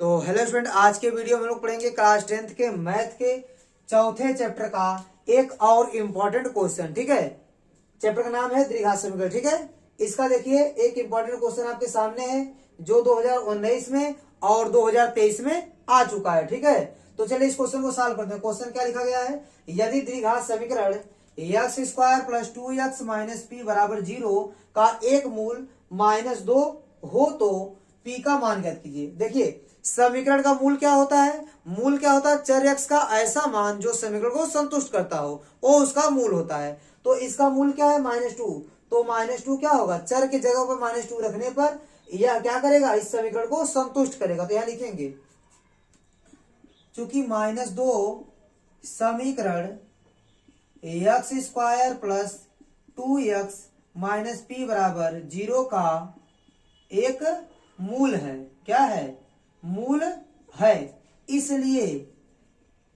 तो hello student, आज के वीडियो में हम लोग पढ़ेंगे क्लास 10th के मैथ के चौथे चैप्टर का एक और इम्पोर्टेंट क्वेश्चन। ठीक है, चैप्टर का नाम है द्विघात समीकरण। ठीक है, इसका देखिए एक इम्पोर्टेंट क्वेश्चन आपके सामने है जो 2019 में और 2023 में आ चुका है। ठीक है, तो चलिए इस क्वेश्चन को सॉल्व करते हैं। क्वेश्चन क्या लिखा गया है, यदि द्विघात समीकरण x square plus 2x minus P बराबर 0 का एक मूल -2 हो तो p का मान ज्ञात कीजिए। देखिए समीकरण का मूल क्या होता है, मूल क्या होता है, चर x का ऐसा मान जो समीकरण को संतुष्ट करता हो वो उसका मूल होता है। तो इसका मूल क्या है, -2। तो -2 क्या होगा, चर के जगह पर -2 रखने पर यह क्या करेगा, इस समीकरण को संतुष्ट करेगा। तो यहां लिखेंगे चूंकि -2 समीकरण x square plus 2x minus P बराबर 0 का एक मूल है। क्या है, मूल है। इसलिए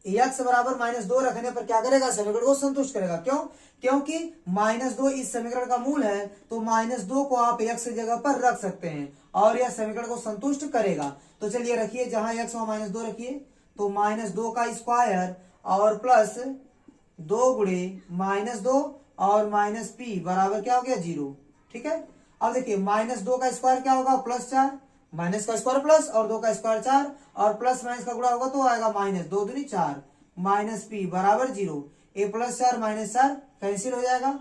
x बराबर -2 रखने पर क्या करेगा, समीकरण को संतुष्ट करेगा। क्यों, क्योंकि -2 इस समीकरण का मूल है, तो -2 को आप x की जगह पर रख सकते हैं और यह समीकरण को संतुष्ट करेगा। तो चलिए रखिए, जहां x वहां -2 रखिए, तो -2 का स्क्वायर और प्लस 2 गुणे -2 और माइनस पी बराबर क्या हो गया, 0। ठीक है, अब देखिए -2 का स्क्वायर क्या होगा, +4, माइनस का स्क्वायर प्लस और 2 का स्क्वायर 4 और प्लस माइनस का गुणा होगा तो आएगा -2 दूनी 4 माइनस पी बराबर 0। ए +4 -4 कैंसिल हो जाएगा,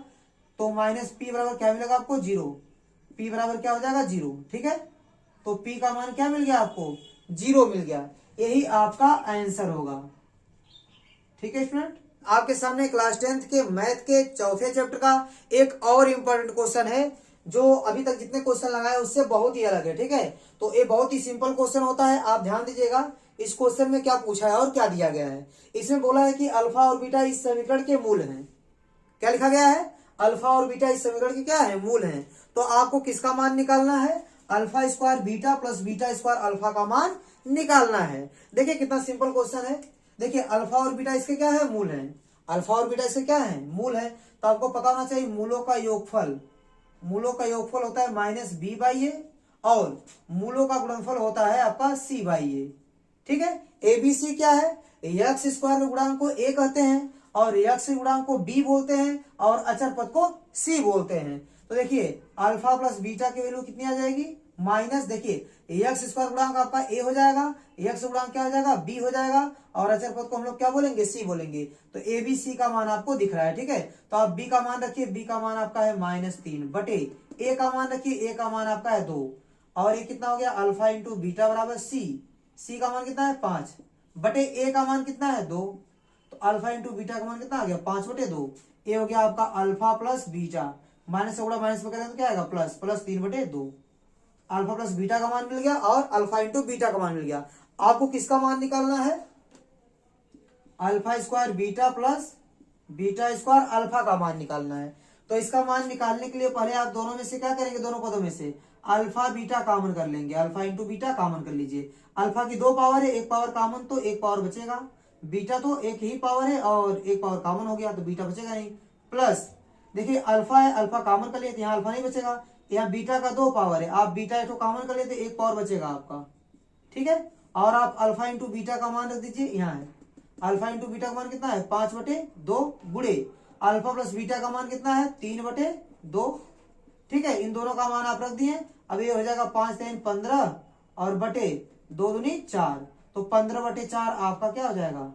तो माइनस पी बराबर क्या मिलेगा आपको, 0। पी बराबर क्या हो जाएगा, 0। ठीक है, तो पी का मान क्या मिल गया आपको, 0 मिल गया। यही आपका आंसर होगा। ठीक है स्टूडेंट, आपके सामने क्लास 10th के मैथ के चौथे चैप्टर का एक और इम्पोर्टेंट क्वेश्चन है जो अभी तक जितने क्वेश्चन लगाए उससे बहुत ही अलग है। ठीक है, तो ये बहुत ही सिंपल क्वेश्चन होता है। आप ध्यान दीजिएगा इस क्वेश्चन में क्या पूछा है और क्या दिया गया है। इसमें बोला है कि अल्फा और बीटा इस समीकरण के मूल हैं। क्या लिखा गया है, अल्फा और बीटा इस समीकरण के क्या है, मूल हैं। तो आपको किसका मान निकालना है, alpha square beta plus beta square alpha का मान निकालना है। देखिए कितना सिंपल क्वेश्चन है। देखिए अल्फा और बीटा इसके क्या है, मूल है। अल्फा और बीटा इसके क्या है, मूल है। तो आपको पता होना चाहिए मूलों का योगफल, मूलों का योगफल होता है -b/a और मूलों का गुणनफल होता है आपका c/a। ठीक है, एबीसी क्या है, एक्स स्क्वायर के गुणांक को a कहते हैं और एक्स के गुणांक को b बोलते हैं और अचर पद को c बोलते हैं। तो देखिए अल्फा प्लस बीटा की वैल्यू कितनी आ जाएगी, माइनस, देखिए एक्स स्क्वायर गुणांक आपका a हो जाएगा, एक्स गुणांक क्या हो जाएगा, b हो जाएगा और अचर पद को हम लोग क्या बोलेंगे, c बोलेंगे। तो ए बी सी का मान आपको दिख रहा है। ठीक है, तो आप b का मान रखिए, b का मान आपका है -3 बटे a का मान रखिए, a का मान आपका है 2 और ये कितना हो गया, अल्फा इंटू बीटा बराबर c का मान कितना है 5 बटे a का मान कितना है 2। तो अल्फा इंटू बीटा का मान कितना आ गया, 5/2। ये हो गया आपका अल्फा प्लस बीटा, माइनस से गुणा माइनस में करें तो क्या आएगा, प्लस 3/2। अल्फा प्लस बीटा का मान मिल गया और अल्फा इंटू बीटा का मान मिल गया। आपको किसका मान निकालना है, alpha square beta plus beta square alpha का मान निकालना है। तो इसका मान निकालने के लिए पहले आप दोनों में से क्या करेंगे, दोनों पदों में से अल्फा बीटा कॉमन कर लेंगे। अल्फा इंटू बीटा कॉमन कर लीजिए। अल्फा की 2 पावर है, एक पावर कॉमन तो एक पावर बचेगा। बीटा तो एक ही पावर है और एक पावर कॉमन हो गया तो बीटा बचेगा नहीं। प्लस देखिए अल्फा है, अल्फा कॉमन कर लिए तो यहाँ अल्फा नहीं बचेगा। यहाँ बीटा का 2 पावर है, आप बीटा एक कॉमन कर लिए तो एक पावर बचेगा आपका। ठीक है, और आप अल्फा इंटू बीटा का मान रख दीजिए, यहाँ है अल्फा इंटू बीटा का मान कितना है, 5/2 गुणे अल्फा प्लस बीटा का मान कितना है, 3/2। ठीक है, इन दोनों का मान आप रख दिए। अब ये हो जाएगा 5×3 15 और बटे 2 दूनी 4, तो 15/4 आपका क्या हो जाएगा,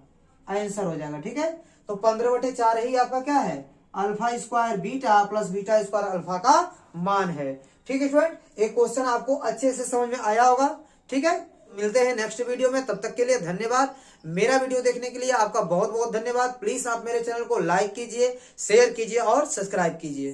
आंसर हो जाएगा। ठीक है, तो 15/4 ही आपका क्या है, alpha square beta plus beta square alpha का मान है। ठीक है स्टूडेंट, एक क्वेश्चन आपको अच्छे से समझ में आया होगा। ठीक है, मिलते हैं नेक्स्ट वीडियो में, तब तक के लिए धन्यवाद। मेरा वीडियो देखने के लिए आपका बहुत बहुत धन्यवाद। प्लीज आप मेरे चैनल को लाइक कीजिए, शेयर कीजिए और सब्सक्राइब कीजिए।